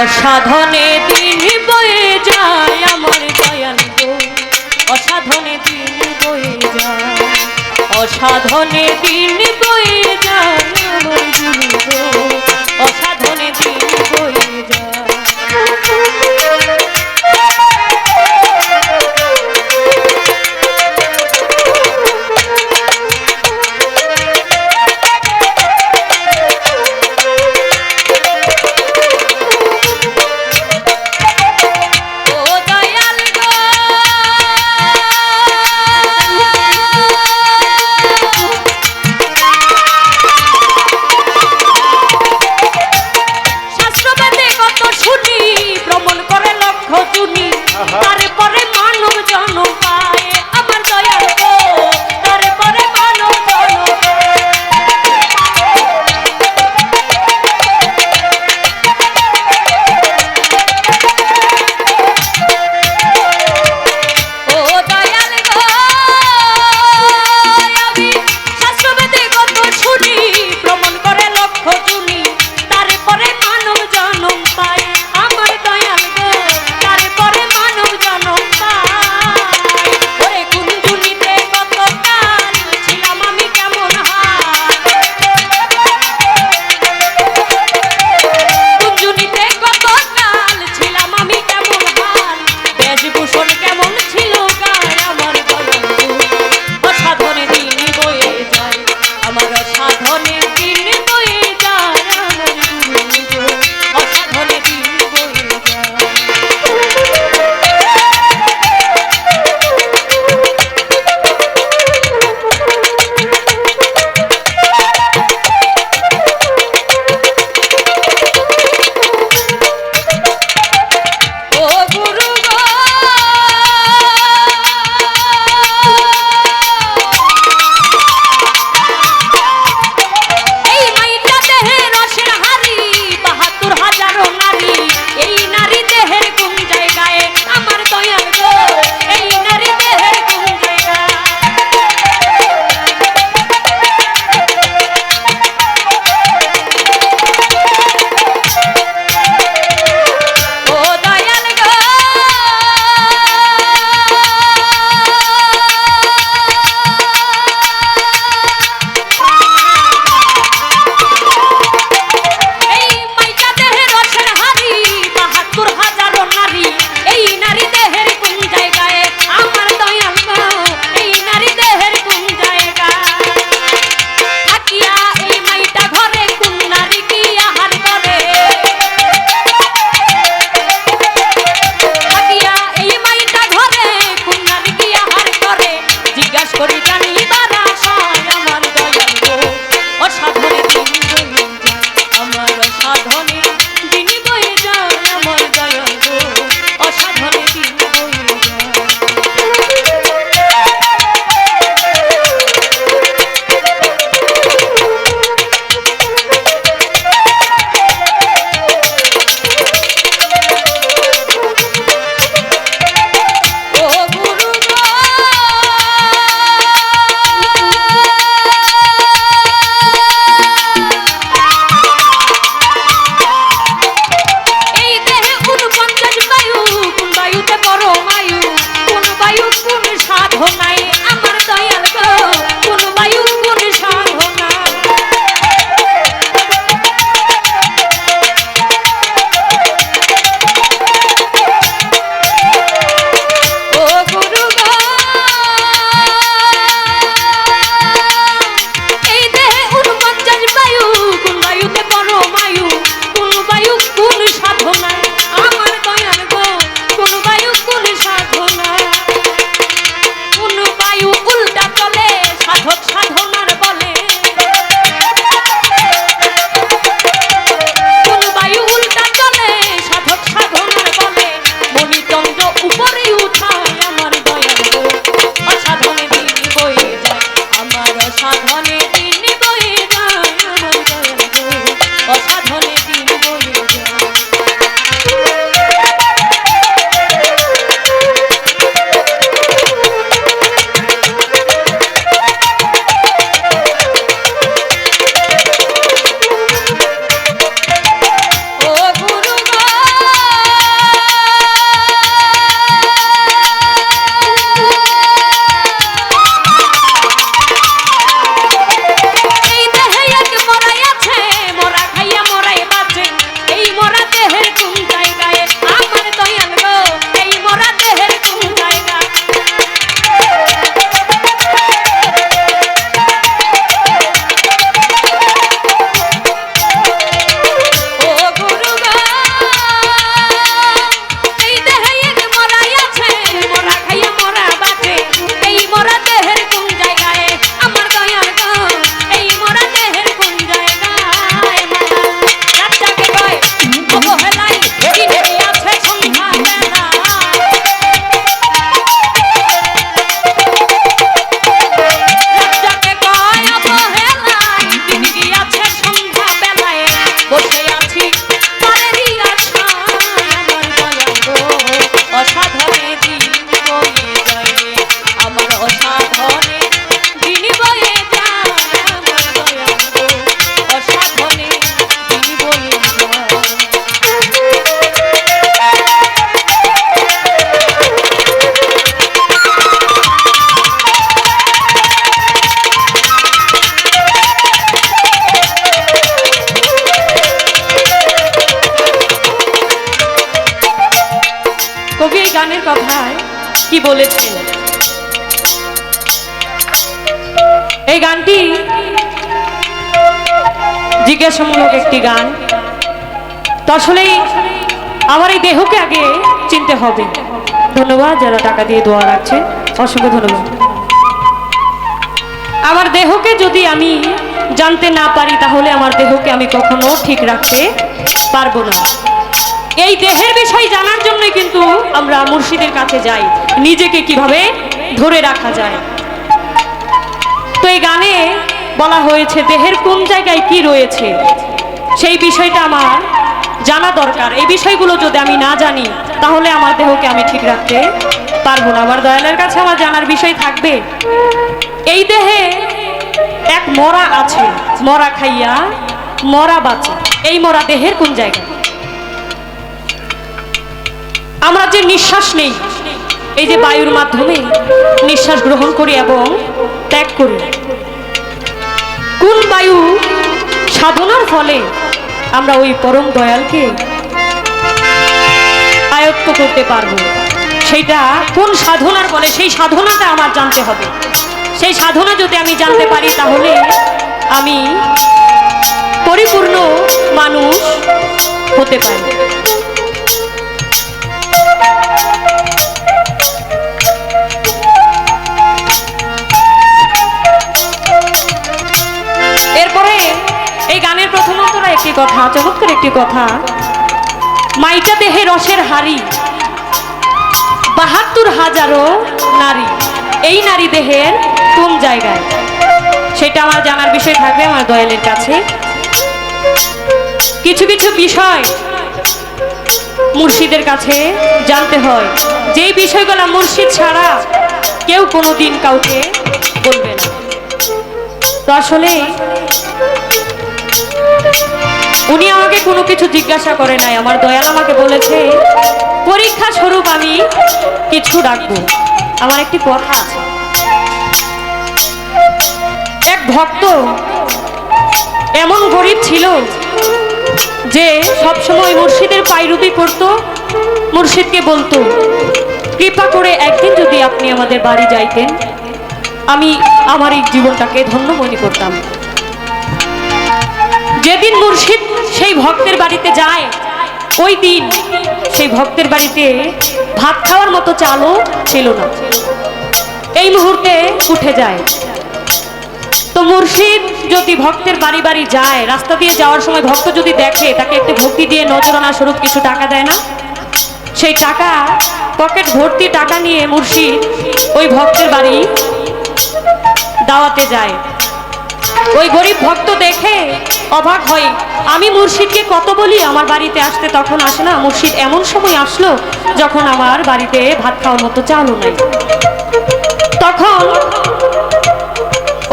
অসাধনে দিন বয়ে যায় আমার দয়াল গো, অসাধনে দিন বয়ে যায়, অসাধনে দিন বয়ে যায় আমার দিন গো, অসাধনে দিন বয়ে যায়। গানের কথায় কি বলেছেন। এই গানটি জিজ্ঞাসামূলক একটি গান। তো আসলেই আমার এই দেহকে আগে চিনতে হবে। ধন্যবাদ যারা টাকা দিয়ে দোয়া রাখছেন, অসংখ্য ধন্যবাদ। আমার দেহকে যদি আমি জানতে না পারি তাহলে আমার দেহকে আমি কখনো ঠিক রাখতে পারবো না। এই দেহের বিষয় জানার জন্যই কিন্তু আমরা মুর্শিদের কাছে যাই, নিজেকে কিভাবে ধরে রাখা যায়। তো এই গানে বলা হয়েছে দেহের কোন জায়গায় কি রয়েছে সেই বিষয়টা আমার জানা দরকার। এই বিষয়গুলো যদি আমি না জানি তাহলে আমার দেহকে আমি ঠিক রাখতে পারবো না। আমার দয়ালের কাছে আমার জানার বিষয় থাকবে এই দেহে এক মরা আছে, মরা খাইয়া মরা বাঁচে। এই মরা দেহের কোন জায়গায়? আমরা যে নিঃশ্বাস নেই, এই যে বায়ুর মাধ্যমে নিঃশ্বাস গ্রহণ করি এবং ত্যাগ করি, কোন বায়ু সাধনার ফলে আমরা ওই পরম দয়ালকে আয়ত্ত করতে পারবো, সেইটা কোন সাধনার ফলে, সেই সাধনাটা আমার জানতে হবে। সেই সাধনা যদি আমি জানতে পারি তাহলে আমি পরিপূর্ণ মানুষ হতে পারি। এরপরে এই গানের প্রথম অন্তরা একটি কথা, চমৎকার একটি কথা। মাইটা দেহে রসের হাড়ি ৭২,০০০ নারী, এই নারী দেহের কোন জায়গায় সেটা আমার জানার বিষয় থাকবে আমার দয়ালের কাছে। কিছু কিছু বিষয় মুর্শিদের কাছে জানতে হয়, যেই বিষয়গুলো মুর্শিদ ছাড়া কেউ কোনোদিন কাউকে বলবে না। তো আসলে উনি আমাকে কোনো কিছু জিজ্ঞাসা করে নাই, আমার দয়াল আমাকে বলেছে পরীক্ষা স্বরূপ আমি কিছু রাখবো। আমার একটি কথা আছে, এক ভক্ত এমন গরিব ছিল যে সবসময় মুর্শিদের পায়রুবি করত, মুর্শিদকে বলতো কৃপা করে একদিন যদি আপনি আমাদের বাড়ি যাইতেন আমি আমার এই জীবনটাকে ধন্য মনে করতাম। যেদিন মুর্শিদ সেই ভক্তের বাড়িতে যায় ওই দিন সেই ভক্তের বাড়িতে ভাত খাওয়ার মতো চালও ছিল না। এই মুহূর্তে উঠে যায়। তো মুর্শিদ যদি ভক্তের বাড়ি বাড়ি যায়, রাস্তা দিয়ে যাওয়ার সময় ভক্ত যদি দেখে, তাকে একটু ভক্তি দিয়ে নজরানা স্বরূপ কিছু টাকা দেয় না? সেই টাকা পকেট ভর্তি টাকা নিয়ে মুর্শিদ ওই ভক্তের বাড়ি দাওয়াতে যায়। ওই গরিব ভক্ত দেখে অবাক হয়, আমি মুর্শিদকে কত বলি আমার বাড়িতে আসতে, তখন আসে না। মুর্শিদ এমন সময় আসলো যখন আমার বাড়িতে ভাত খাওয়ার মতো চালও নাই। তখন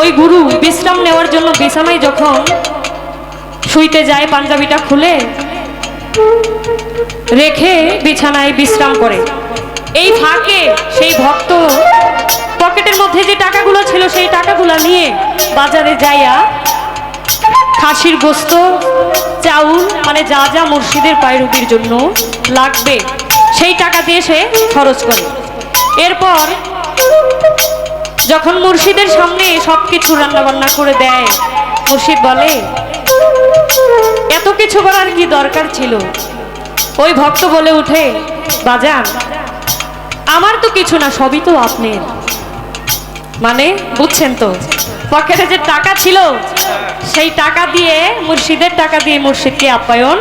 ওই গুরু বিশ্রাম নেওয়ার জন্য বিছানায় যখন শুইতে যায়, পাঞ্জাবিটা খুলে রেখে বিছানায় বিশ্রাম করে। এই ফাঁকে সেই ভক্ত পকেটের মধ্যে যে টাকাগুলো ছিল সেই টাকাগুলো নিয়ে বাজারে যাইয়া খাসির গোস্ত, চাউল, মানে যা যা মুর্শিদের পায়রুবির জন্য লাগবে সেই টাকা দিয়ে সে খরচ করে। এরপর যখন মুর্শিদের সামনে সবকিছু রান্না বান্না করে দেয়, মুর্শিদ বলে এত কিছু করার কি দরকার ছিল? ওই ভক্ত বলে উঠে, বাজান আমার তো কিছু না, সবই তো আপনার। মানে বুঝছেন তো, পকেটে যে টাকা ছিল সেই টাকা দিয়ে, মুর্শিদের টাকা দিয়ে মুর্শিদকে আপ্যায়ন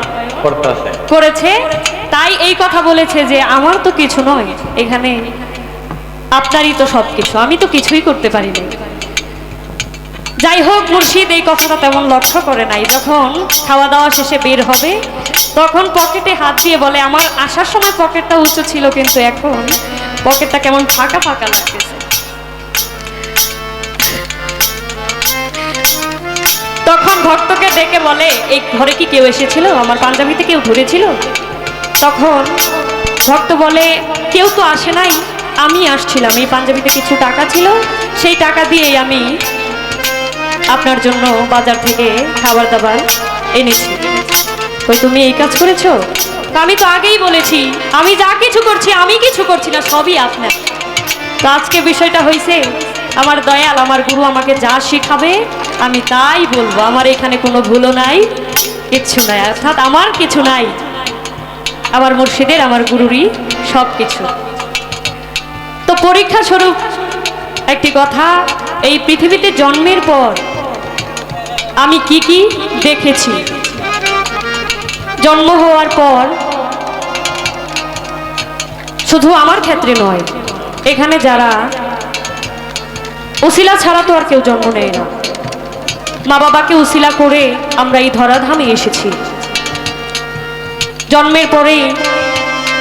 করেছে। তাই এই কথা বলেছে যে আমার তো কিছু নয়, এখানে আপনারই তো সবকিছু, আমি তো কিছুই করতে পারি না। যাই হোক, মুর্শিদ এই কথাটা তেমন লক্ষ্য করে নাই। যখন খাওয়া দাওয়া শেষে বের হবে তখন পকেটে হাত দিয়ে বলে, আমার আসার সময় পকেটটা উঁচু ছিল কিন্তু এখন পকেটটা কেমন ফাঁকা ফাঁকা লাগতেছে। তখন ভক্তকে ডেকে বলে, এই ঘরে কি কেউ এসেছিল? আমার পাঞ্জাবিতে কেউ ধরেছিল? তখন ভক্ত বলে, কেউ তো আসে নাই, আমি আসছিলাম। এই পাঞ্জাবিতে কিছু টাকা ছিল, সেই টাকা দিয়ে আমি আপনার জন্য বাজার থেকে খাবার দাবার এনেছি। ওই তুমি এই কাজ করেছো? আমি তো আগেই বলেছি আমি যা কিছু করছি আমি কিছু করছি না, সবই আপনার। তো আজকে বিষয়টা হয়েছে আমার দয়াল আমার গুরু আমাকে যা শিখাবে আমি তাই বলবো। আমার এখানে কোনো ভুলও নাই, কিচ্ছু নাই, অর্থাৎ আমার কিছু নাই, আমার মুর্শিদের আমার গুরুরই সব কিছু। তো পরীক্ষা স্বরূপ একটি কথা, এই পৃথিবীতে জন্মের পর আমি কি কি দেখেছি। জন্ম হওয়ার পর শুধু আমার ক্ষেত্রে নয়, এখানে যারা উসিলা ছাড়া তো আর কেউ জন্ম নেয় না, মা বাবাকে উসিলা করে আমরা এই ধরাধামে এসেছি। জন্মের পরেই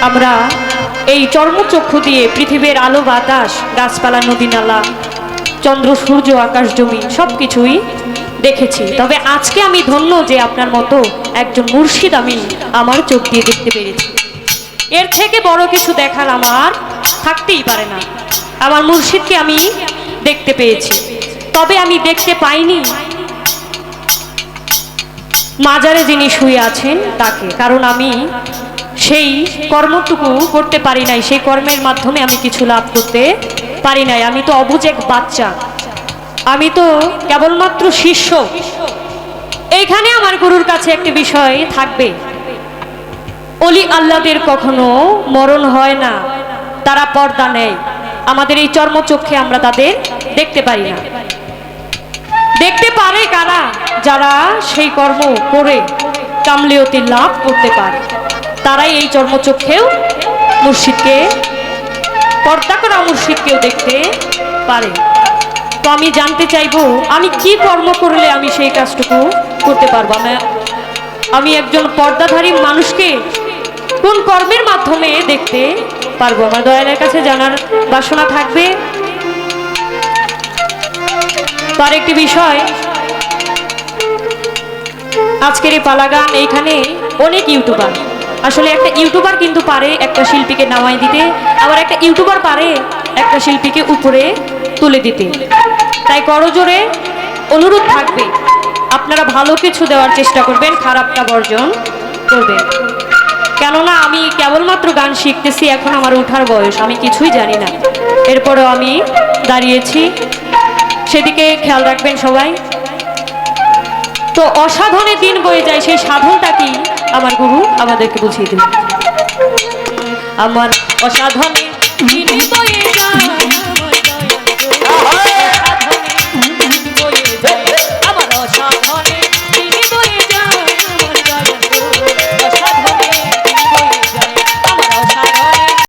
আমরা এই চর্মচক্ষু দিয়ে পৃথিবীর আলো বাতাস, গাছপালা, নদী নালা, চন্দ্র সূর্য, আকাশ জমি সব কিছুই দেখেছি। তবে আজকে আমি ধন্য যে আপনার মতো একজন মুর্শিদ আমি আমার চোখ দিয়ে দেখতে পেরেছি। এর থেকে বড় কিছু দেখার আমার থাকতেই পারে না। আমার মুর্শিদকে আমি দেখতে পেয়েছি, তবে আমি দেখতে পাইনি মাজারে যিনি শুয়ে আছেন তাকে, কারণ আমি সেই কর্মটুকু করতে পারি নাই, সেই কর্মের মাধ্যমে আমি কিছু লাভ করতে পারি নাই। আমি তো অবুঝ এক বাচ্চা, আমি তো কেবলমাত্র শিষ্য। এইখানে আমার গুরুর কাছে একটি বিষয় থাকবে, অলি আল্লাহদের কখনো মরণ হয় না, তারা পর্দা নেয়। আমাদের এই চর্মচক্ষে আমরা তাদের দেখতে পারি না। দেখতে পারে কারা? যারা সেই কর্ম করে কামলিয়তি লাভ করতে পারে, তারাই এই চর্মচক্ষেও মুর্শিদকে, পর্দা করা মুর্শিদকেও দেখতে পারে। তো আমি জানতে চাইবো আমি কি কর্ম করলে আমি সেই কাজটুকু করতে পারবো। আমি একজন পর্দাধারী মানুষকে কোন কর্মের মাধ্যমে দেখতে পারবো? আমার দয়ালের কাছে জানার বাসনা থাকবে। তার একটি বিষয়, আজকের এই পালা গান, এইখানে অনেক ইউটিউবার, আসলে একটা ইউটিউবার কিন্তু পারে একটা শিল্পীকে নামাই দিতে, আবার একটা ইউটিউবার পারে একটা শিল্পীকে উপরে তুলে দিতে। তাই করজোরে অনুরোধ থাকবে আপনারা ভালো কিছু দেওয়ার চেষ্টা করবেন, খারাপটা বর্জন করবেন। কেননা আমি কেবলমাত্র গান শিখতেছি, এখন আমার ওঠার বয়স, আমি কিছুই জানি না। এরপরেও আমি দাঁড়িয়েছি, সেদিকে খেয়াল রাখবেন সবাই। তো অসাধনে দিন বয়ে যায়, সেই সাধনটা কি আমার গুরু আমাদেরকে বুঝিয়ে দিন। আমার অসাধনে দিন বয়ে যায়